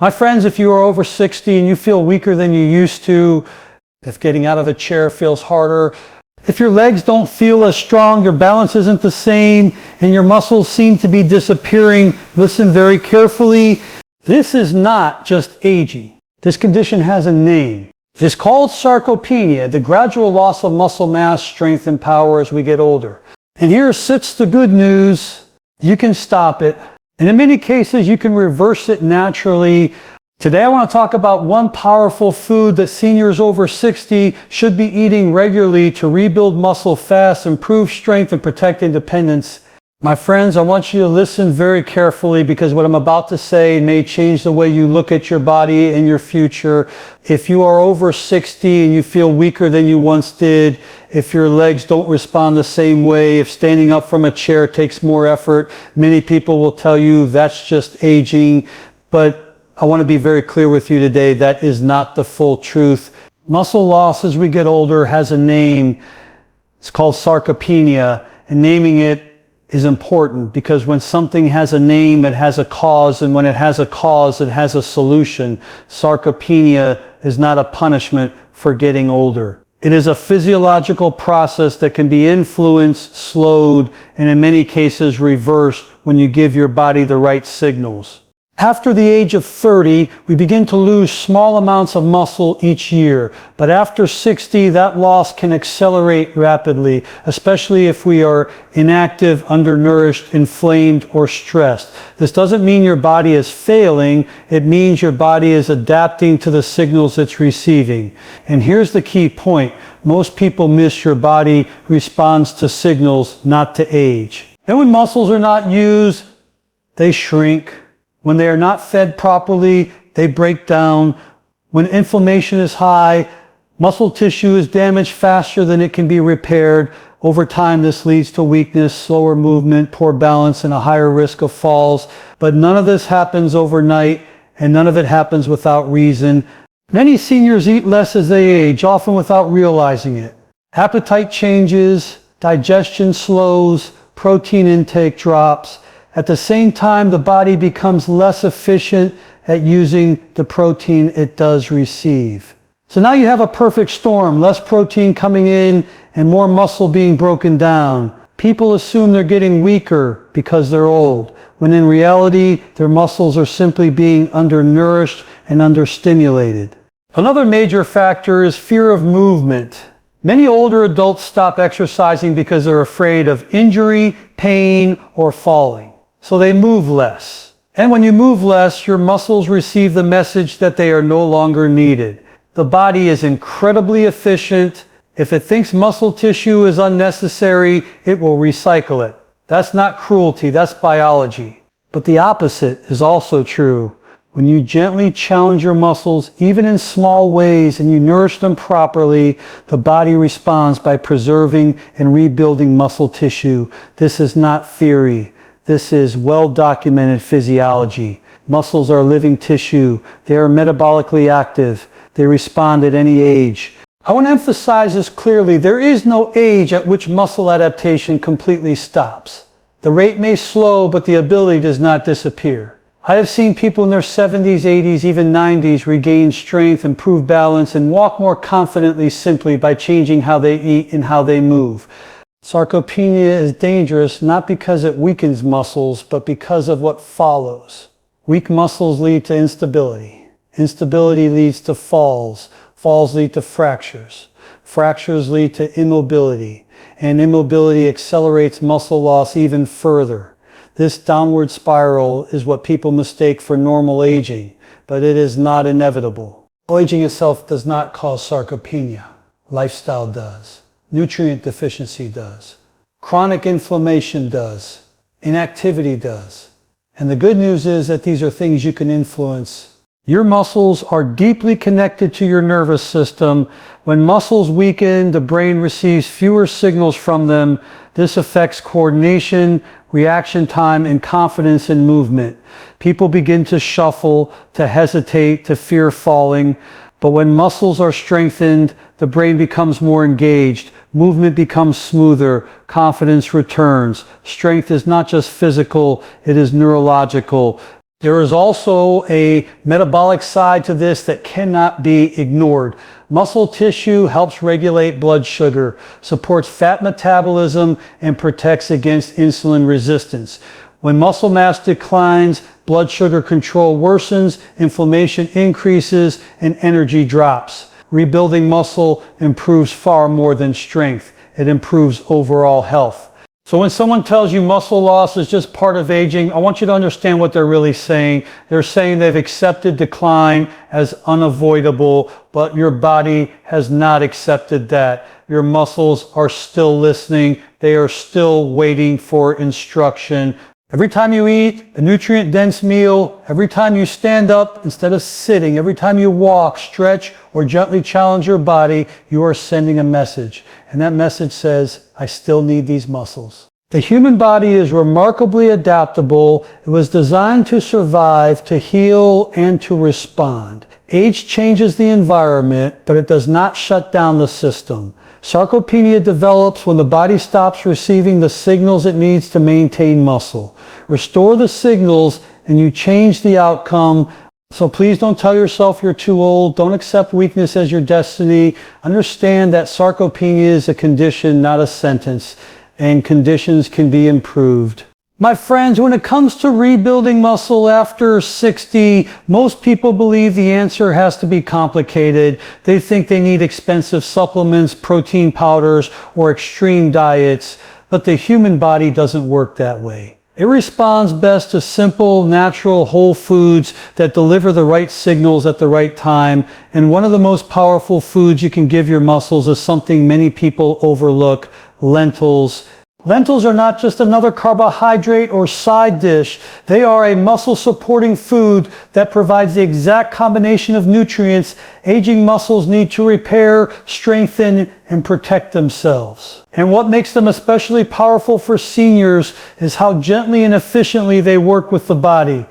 My friends, if you are over 60 and you feel weaker than you used to, if getting out of a chair feels harder, if your legs don't feel as strong, your balance isn't the same, and your muscles seem to be disappearing, listen very carefully. This is not just aging. This condition has a name. It's called sarcopenia, the gradual loss of muscle mass, strength, and power as we get older. And here sits the good news. You can stop it. And in many cases, you can reverse it naturally. Today, I want to talk about one powerful food that seniors over 60 should be eating regularly to rebuild muscle fast, improve strength, and protect independence. My friends, I want you to listen very carefully because what I'm about to say may change the way you look at your body and your future. If you are over 60 and you feel weaker than you once did, if your legs don't respond the same way, if standing up from a chair takes more effort, many people will tell you that's just aging. But I want to be very clear with you today, that is not the full truth. Muscle loss as we get older has a name. It's called sarcopenia, and naming it is important because when something has a name, it has a cause, and when it has a cause, it has a solution. Sarcopenia is not a punishment for getting older. It is a physiological process that can be influenced, slowed, and in many cases reversed when you give your body the right signals. After the age of 30, we begin to lose small amounts of muscle each year. But after 60, that loss can accelerate rapidly, especially if we are inactive, undernourished, inflamed, or stressed. This doesn't mean your body is failing. It means your body is adapting to the signals it's receiving. And here's the key point. Most people miss your body responds to signals, not to age. And when muscles are not used, they shrink. When they are not fed properly, they break down. When inflammation is high, muscle tissue is damaged faster than it can be repaired. Over time, this leads to weakness, slower movement, poor balance, and a higher risk of falls. But none of this happens overnight, and none of it happens without reason. Many seniors eat less as they age, often without realizing it. Appetite changes, digestion slows, protein intake drops. At the same time, the body becomes less efficient at using the protein it does receive. So now you have a perfect storm, less protein coming in and more muscle being broken down. People assume they're getting weaker because they're old, when in reality, their muscles are simply being undernourished and understimulated. Another major factor is fear of movement. Many older adults stop exercising because they're afraid of injury, pain, or falling. So they move less. And when you move less, your muscles receive the message that they are no longer needed. The body is incredibly efficient. If it thinks muscle tissue is unnecessary, it will recycle it. That's not cruelty, that's biology. But the opposite is also true. When you gently challenge your muscles, even in small ways, and you nourish them properly, the body responds by preserving and rebuilding muscle tissue. This is not theory. This is well-documented physiology. Muscles are living tissue. They are metabolically active. They respond at any age. I want to emphasize this clearly. There is no age at which muscle adaptation completely stops. The rate may slow, but the ability does not disappear. I have seen people in their 70s, 80s, even 90s regain strength, improve balance, and walk more confidently simply by changing how they eat and how they move. Sarcopenia is dangerous not because it weakens muscles, but because of what follows. Weak muscles lead to instability. Instability leads to falls. Falls lead to fractures. Fractures lead to immobility. And immobility accelerates muscle loss even further. This downward spiral is what people mistake for normal aging, but it is not inevitable. Aging itself does not cause sarcopenia. Lifestyle does. Nutrient deficiency does. Chronic inflammation does. Inactivity does. And the good news is that these are things you can influence. Your muscles are deeply connected to your nervous system. When muscles weaken, the brain receives fewer signals from them. This affects coordination, reaction time, and confidence in movement. People begin to shuffle, to hesitate, to fear falling. But when muscles are strengthened, the brain becomes more engaged. Movement becomes smoother. Confidence returns. Strength is not just physical, it is neurological. There is also a metabolic side to this that cannot be ignored. Muscle tissue helps regulate blood sugar, supports fat metabolism, and protects against insulin resistance. When muscle mass declines, blood sugar control worsens, inflammation increases, and energy drops. Rebuilding muscle improves far more than strength. It improves overall health. So when someone tells you muscle loss is just part of aging, I want you to understand what they're really saying. They're saying they've accepted decline as unavoidable, but your body has not accepted that. Your muscles are still listening. They are still waiting for instruction. Every time you eat a nutrient-dense meal, every time you stand up instead of sitting, every time you walk, stretch, or gently challenge your body, you are sending a message. And that message says, I still need these muscles. The human body is remarkably adaptable. It was designed to survive, to heal, and to respond. Age changes the environment, but it does not shut down the system. Sarcopenia develops when the body stops receiving the signals it needs to maintain muscle. Restore the signals and you change the outcome. So please don't tell yourself you're too old. Don't accept weakness as your destiny. Understand that sarcopenia is a condition, not a sentence, and conditions can be improved. My friends, when it comes to rebuilding muscle after 60, most people believe the answer has to be complicated. They think they need expensive supplements, protein powders, or extreme diets, but the human body doesn't work that way. It responds best to simple, natural, whole foods that deliver the right signals at the right time. And one of the most powerful foods you can give your muscles is something many people overlook: lentils. Lentils are not just another carbohydrate or side dish. They are a muscle-supporting food that provides the exact combination of nutrients aging muscles need to repair, strengthen, and protect themselves. And what makes them especially powerful for seniors is how gently and efficiently they work with the body.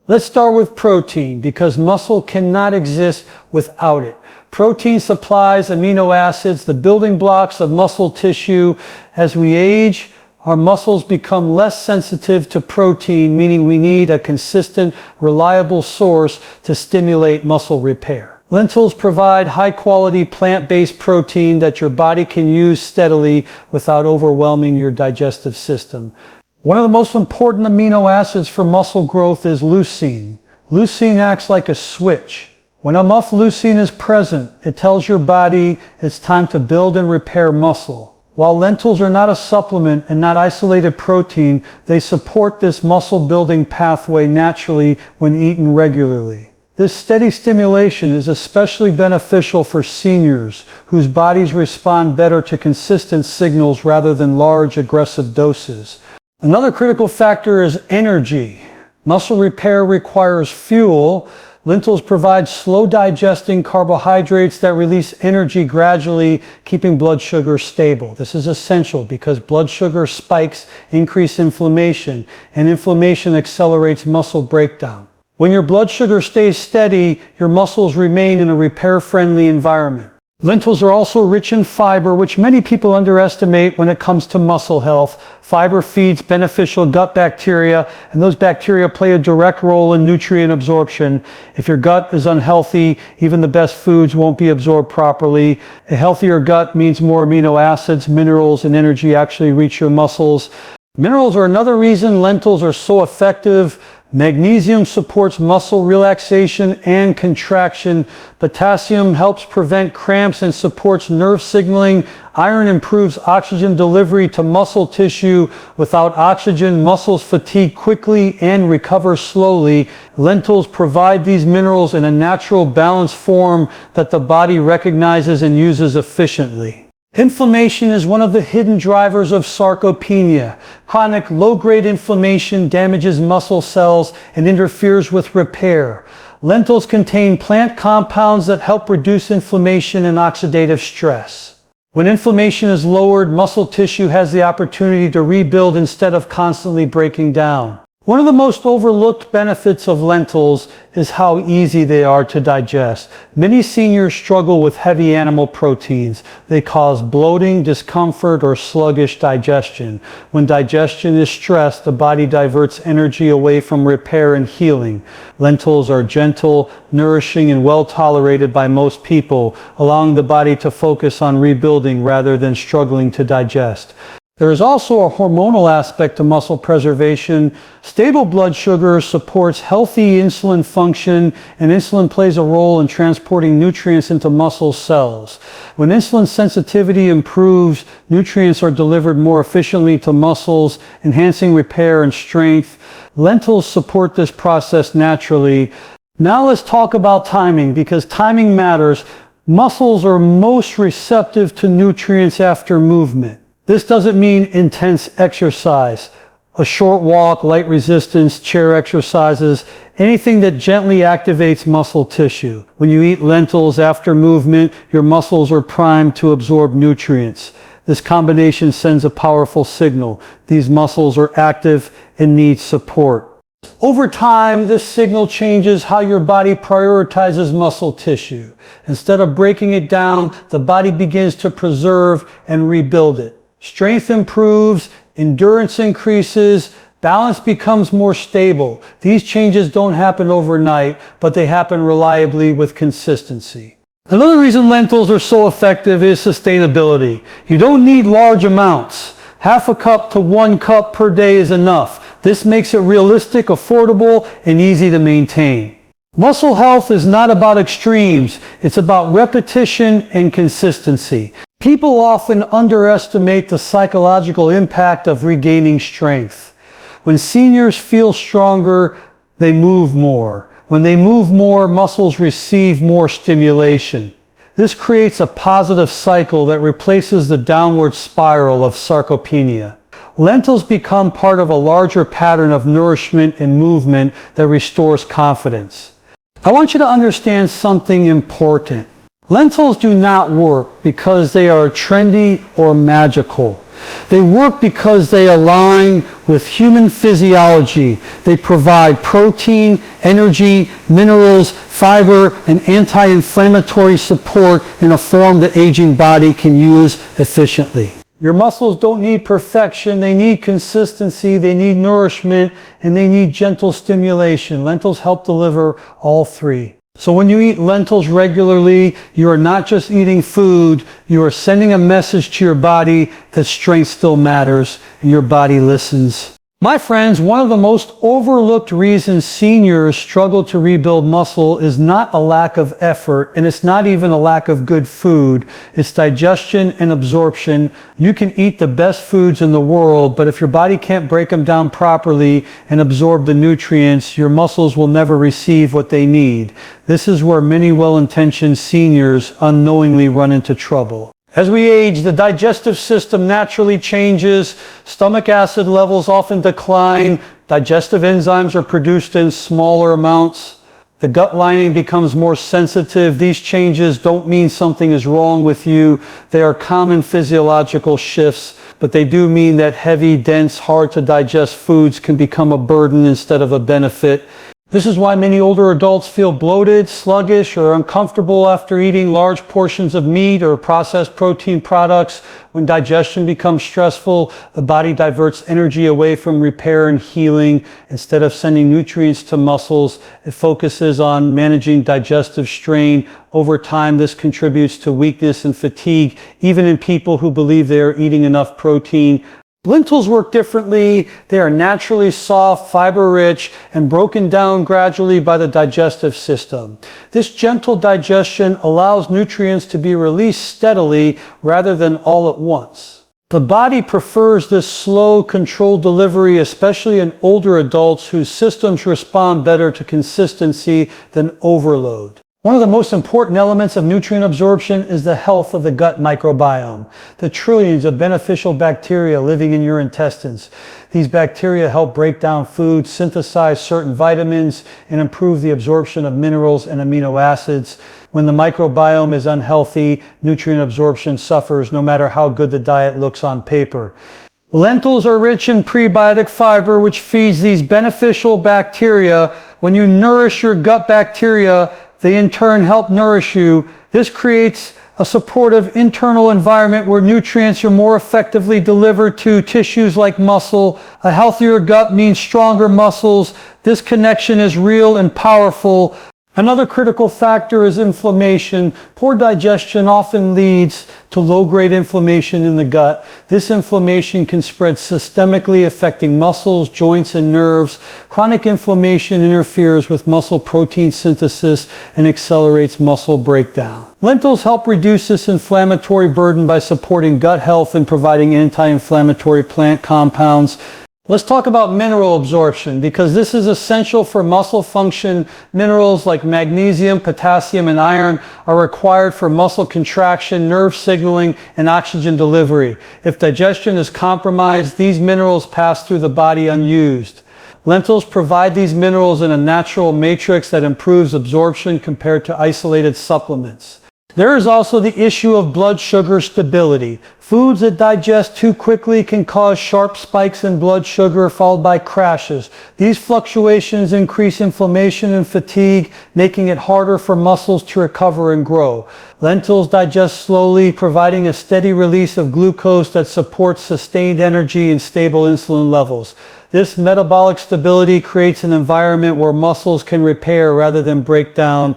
Let's start with protein, because muscle cannot exist without it. Protein supplies amino acids, the building blocks of muscle tissue. As we age, our muscles become less sensitive to protein, meaning we need a consistent, reliable source to stimulate muscle repair. Lentils provide high-quality plant-based protein that your body can use steadily without overwhelming your digestive system. One of the most important amino acids for muscle growth is leucine. Leucine acts like a switch. When enough leucine is present, it tells your body it's time to build and repair muscle. While lentils are not a supplement and not isolated protein, they support this muscle-building pathway naturally when eaten regularly. This steady stimulation is especially beneficial for seniors whose bodies respond better to consistent signals rather than large, aggressive doses. Another critical factor is energy. Muscle repair requires fuel. Lentils provide slow digesting carbohydrates that release energy gradually, keeping blood sugar stable. This is essential because blood sugar spikes increase inflammation, and inflammation accelerates muscle breakdown. When your blood sugar stays steady, your muscles remain in a repair-friendly environment. Lentils are also rich in fiber, which many people underestimate when it comes to muscle health. Fiber feeds beneficial gut bacteria, and those bacteria play a direct role in nutrient absorption. If your gut is unhealthy, even the best foods won't be absorbed properly. A healthier gut means more amino acids, minerals, and energy actually reach your muscles. Minerals are another reason lentils are so effective. Magnesium supports muscle relaxation and contraction. Potassium helps prevent cramps and supports nerve signaling. Iron improves oxygen delivery to muscle tissue. Without oxygen, muscles fatigue quickly and recover slowly. Lentils provide these minerals in a natural, balanced form that the body recognizes and uses efficiently. Inflammation is one of the hidden drivers of sarcopenia. Chronic low-grade inflammation damages muscle cells and interferes with repair. Lentils contain plant compounds that help reduce inflammation and oxidative stress. When inflammation is lowered, muscle tissue has the opportunity to rebuild instead of constantly breaking down. One of the most overlooked benefits of lentils is how easy they are to digest. Many seniors struggle with heavy animal proteins. They cause bloating, discomfort, or sluggish digestion. When digestion is stressed, the body diverts energy away from repair and healing. Lentils are gentle, nourishing, and well tolerated by most people, allowing the body to focus on rebuilding rather than struggling to digest. There is also a hormonal aspect to muscle preservation. Stable blood sugar supports healthy insulin function, and insulin plays a role in transporting nutrients into muscle cells. When insulin sensitivity improves, nutrients are delivered more efficiently to muscles, enhancing repair and strength. Lentils support this process naturally. Now let's talk about timing, because timing matters. Muscles are most receptive to nutrients after movement. This doesn't mean intense exercise. A short walk, light resistance, chair exercises, anything that gently activates muscle tissue. When you eat lentils after movement, your muscles are primed to absorb nutrients. This combination sends a powerful signal. These muscles are active and need support. Over time, this signal changes how your body prioritizes muscle tissue. Instead of breaking it down, the body begins to preserve and rebuild it. Strength improves, endurance increases, balance becomes more stable. These changes don't happen overnight, but they happen reliably with consistency. Another reason lentils are so effective is sustainability. You don't need large amounts. Half a cup to 1 cup per day is enough. This makes it realistic, affordable, and easy to maintain. Muscle health is not about extremes. It's about repetition and consistency. People often underestimate the psychological impact of regaining strength. When seniors feel stronger, they move more. When they move more, muscles receive more stimulation. This creates a positive cycle that replaces the downward spiral of sarcopenia. Lentils become part of a larger pattern of nourishment and movement that restores confidence. I want you to understand something important. Lentils do not work because they are trendy or magical. They work because they align with human physiology. They provide protein, energy, minerals, fiber, and anti-inflammatory support in a form the aging body can use efficiently. Your muscles don't need perfection, they need consistency, they need nourishment, and they need gentle stimulation. Lentils help deliver all three. So when you eat lentils regularly, you are not just eating food, you are sending a message to your body that strength still matters, and your body listens. My friends, one of the most overlooked reasons seniors struggle to rebuild muscle is not a lack of effort, and it's not even a lack of good food. It's digestion and absorption. You can eat the best foods in the world, but if your body can't break them down properly and absorb the nutrients, your muscles will never receive what they need. This is where many well-intentioned seniors unknowingly run into trouble. As we age, the digestive system naturally changes, stomach acid levels often decline, digestive enzymes are produced in smaller amounts, the gut lining becomes more sensitive. These changes don't mean something is wrong with you. They are common physiological shifts, but they do mean that heavy, dense, hard to digest foods can become a burden instead of a benefit. This is why many older adults feel bloated, sluggish, or uncomfortable after eating large portions of meat or processed protein products. When digestion becomes stressful, the body diverts energy away from repair and healing. Instead of sending nutrients to muscles, it focuses on managing digestive strain. Over time, this contributes to weakness and fatigue, even in people who believe they are eating enough protein. Lentils work differently. They are naturally soft, fiber-rich, and broken down gradually by the digestive system. This gentle digestion allows nutrients to be released steadily rather than all at once. The body prefers this slow, controlled delivery, especially in older adults whose systems respond better to consistency than overload. One of the most important elements of nutrient absorption is the health of the gut microbiome, the trillions of beneficial bacteria living in your intestines. These bacteria help break down food, synthesize certain vitamins, and improve the absorption of minerals and amino acids. When the microbiome is unhealthy, nutrient absorption suffers no matter how good the diet looks on paper. Lentils are rich in prebiotic fiber, which feeds these beneficial bacteria. When you nourish your gut bacteria, they in turn help nourish you. This creates a supportive internal environment where nutrients are more effectively delivered to tissues like muscle. A healthier gut means stronger muscles. This connection is real and powerful. Another critical factor is inflammation. Poor digestion often leads to low-grade inflammation in the gut. This inflammation can spread systemically, affecting muscles, joints, and nerves. Chronic inflammation interferes with muscle protein synthesis and accelerates muscle breakdown. Lentils help reduce this inflammatory burden by supporting gut health and providing anti-inflammatory plant compounds. Let's talk about mineral absorption, because this is essential for muscle function. Minerals like magnesium, potassium, and iron are required for muscle contraction, nerve signaling, and oxygen delivery. If digestion is compromised, these minerals pass through the body unused. Lentils provide these minerals in a natural matrix that improves absorption compared to isolated supplements. There is also the issue of blood sugar stability. Foods that digest too quickly can cause sharp spikes in blood sugar followed by crashes. These fluctuations increase inflammation and fatigue, making it harder for muscles to recover and grow. Lentils digest slowly, providing a steady release of glucose that supports sustained energy and stable insulin levels. This metabolic stability creates an environment where muscles can repair rather than break down.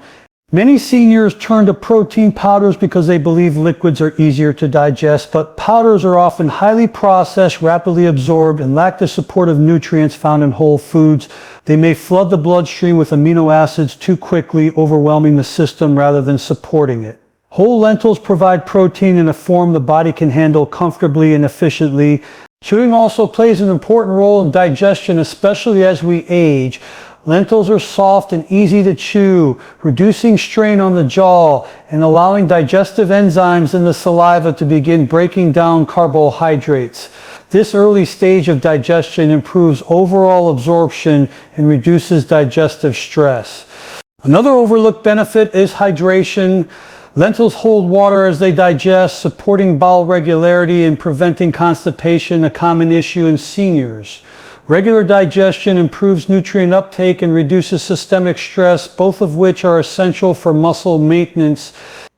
Many seniors turn to protein powders because they believe liquids are easier to digest, but powders are often highly processed, rapidly absorbed, and lack the supportive nutrients found in whole foods. They may flood the bloodstream with amino acids too quickly, overwhelming the system rather than supporting it. Whole lentils provide protein in a form the body can handle comfortably and efficiently. Chewing also plays an important role in digestion, especially as we age. Lentils are soft and easy to chew, reducing strain on the jaw and allowing digestive enzymes in the saliva to begin breaking down carbohydrates. This early stage of digestion improves overall absorption and reduces digestive stress. Another overlooked benefit is hydration. Lentils hold water as they digest, supporting bowel regularity and preventing constipation, a common issue in seniors. Regular digestion improves nutrient uptake and reduces systemic stress, both of which are essential for muscle maintenance.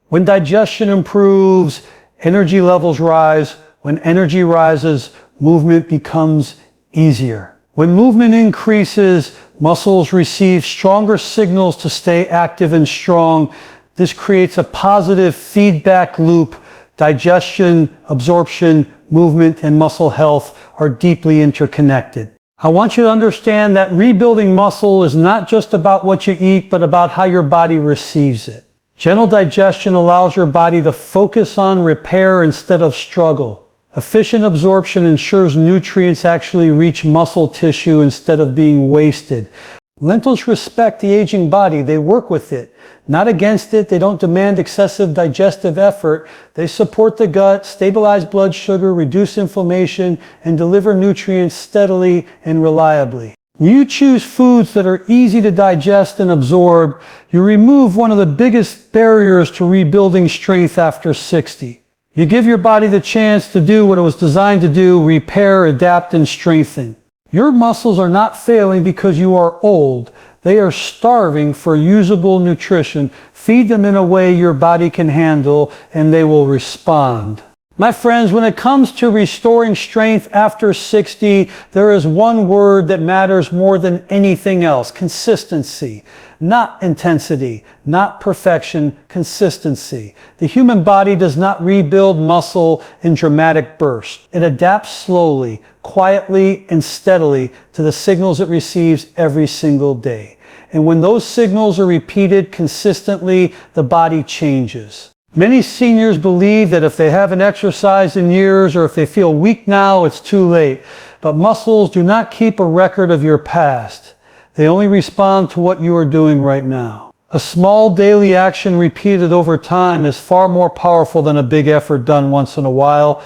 When digestion improves, energy levels rise. When energy rises, movement becomes easier. When movement increases, muscles receive stronger signals to stay active and strong. This creates a positive feedback loop. Digestion, absorption, movement, and muscle health are deeply interconnected. I want you to understand that rebuilding muscle is not just about what you eat, but about how your body receives it. Gentle digestion allows your body to focus on repair instead of struggle. Efficient absorption ensures nutrients actually reach muscle tissue instead of being wasted. Lentils respect the aging body. They work with it, not against it. They don't demand excessive digestive effort. They support the gut, stabilize blood sugar, reduce inflammation, and deliver nutrients steadily and reliably. When you choose foods that are easy to digest and absorb, you remove one of the biggest barriers to rebuilding strength after 60. You give your body the chance to do what it was designed to do: repair, adapt, and strengthen. Your muscles are not failing because you are old. They are starving for usable nutrition. Feed them in a way your body can handle, and they will respond. My friends, when it comes to restoring strength after 60, there is one word that matters more than anything else: consistency. Not intensity, not perfection, consistency. The human body does not rebuild muscle in dramatic bursts. It adapts slowly, quietly, and steadily to the signals it receives every single day. And when those signals are repeated consistently, the body changes. Many seniors believe that if they haven't exercised in years, or if they feel weak now, it's too late. But muscles do not keep a record of your past. They only respond to what you are doing right now. A small daily action repeated over time is far more powerful than a big effort done once in a while.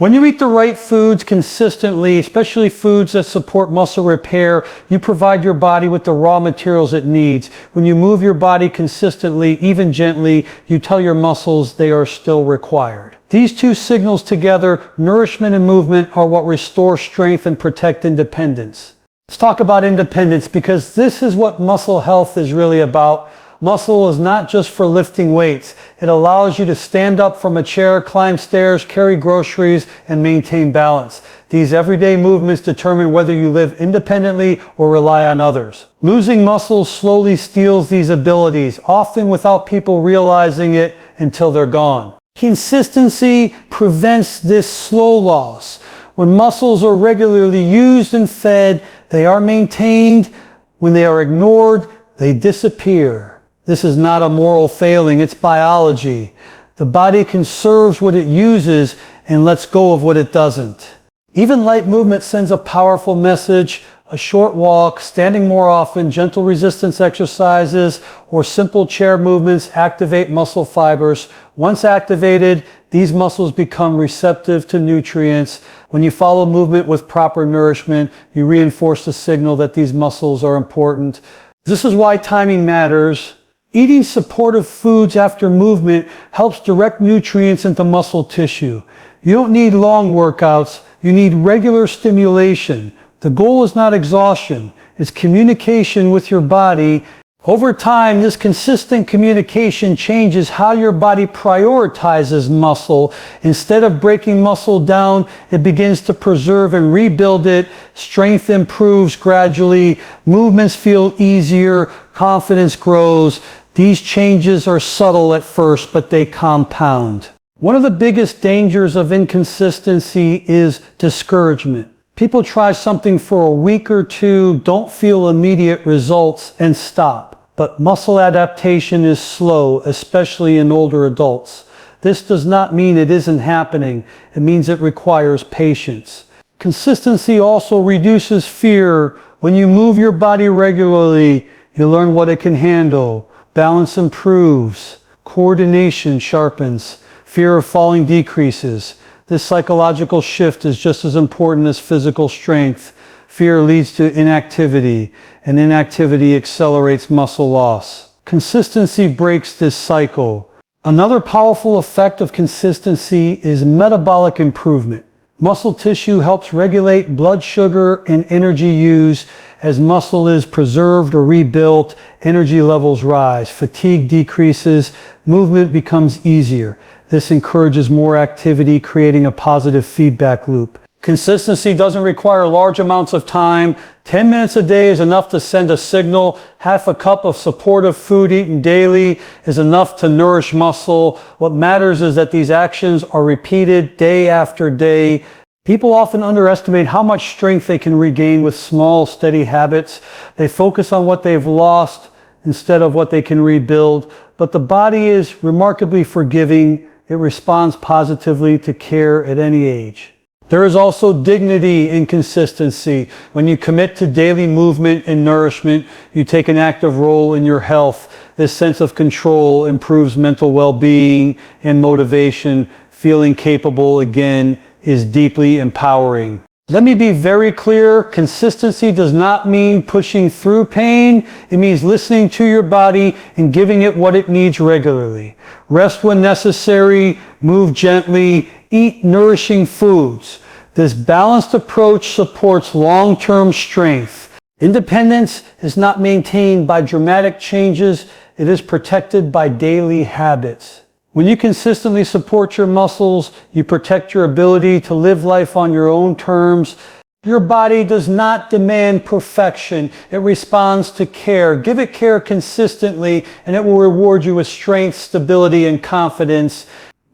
When you eat the right foods consistently, especially foods that support muscle repair, you provide your body with the raw materials it needs. When you move your body consistently, even gently, you tell your muscles they are still required. These two signals together, nourishment and movement, are what restore strength and protect independence. Let's talk about independence, because this is what muscle health is really about. Muscle is not just for lifting weights. It allows you to stand up from a chair, climb stairs, carry groceries, and maintain balance. These everyday movements determine whether you live independently or rely on others. Losing muscle slowly steals these abilities, often without people realizing it until they're gone. Consistency prevents this slow loss. When muscles are regularly used and fed, they are maintained. When they are ignored, they disappear. This is not a moral failing, it's biology. The body conserves what it uses and lets go of what it doesn't. Even light movement sends a powerful message. A short walk, standing more often, gentle resistance exercises, or simple chair movements activate muscle fibers. Once activated, these muscles become receptive to nutrients. When you follow movement with proper nourishment, you reinforce the signal that these muscles are important. This is why timing matters. Eating supportive foods after movement helps direct nutrients into muscle tissue. You don't need long workouts, you need regular stimulation. The goal is not exhaustion, it's communication with your body. Over time, this consistent communication changes how your body prioritizes muscle. Instead of breaking muscle down, it begins to preserve and rebuild it. Strength improves gradually, movements feel easier, confidence grows. These changes are subtle at first, but they compound. One of the biggest dangers of inconsistency is discouragement. People try something for a week or two, don't feel immediate results, and stop. But muscle adaptation is slow, especially in older adults. This does not mean it isn't happening. It means it requires patience. Consistency also reduces fear. When you move your body regularly, you learn what it can handle. Balance improves, coordination sharpens, fear of falling decreases. This psychological shift is just as important as physical strength. Fear leads to inactivity, and inactivity accelerates muscle loss. Consistency breaks this cycle. Another powerful effect of consistency is metabolic improvement. Muscle tissue helps regulate blood sugar and energy use. As muscle is preserved or rebuilt, energy levels rise, fatigue decreases, movement becomes easier. This encourages more activity, creating a positive feedback loop. Consistency doesn't require large amounts of time. 10 minutes a day is enough to send a signal. Half a cup of supportive food eaten daily is enough to nourish muscle. What matters is that these actions are repeated day after day. People often underestimate how much strength they can regain with small, steady habits. They focus on what they've lost instead of what they can rebuild. But the body is remarkably forgiving. It responds positively to care at any age. There is also dignity in consistency. When you commit to daily movement and nourishment, you take an active role in your health. This sense of control improves mental well-being and motivation. Feeling capable again is deeply empowering. Let me be very clear. Consistency does not mean pushing through pain. It means listening to your body and giving it what it needs regularly. Rest when necessary, move gently, eat nourishing foods. This balanced approach supports long-term strength. Independence is not maintained by dramatic changes. It is protected by daily habits. When you consistently support your muscles, you protect your ability to live life on your own terms. Your body does not demand perfection. It responds to care. Give it care consistently, and it will reward you with strength, stability, and confidence.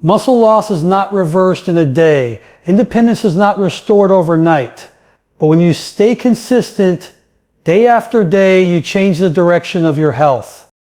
Muscle loss is not reversed in a day. Independence is not restored overnight. But when you stay consistent, day after day, you change the direction of your health.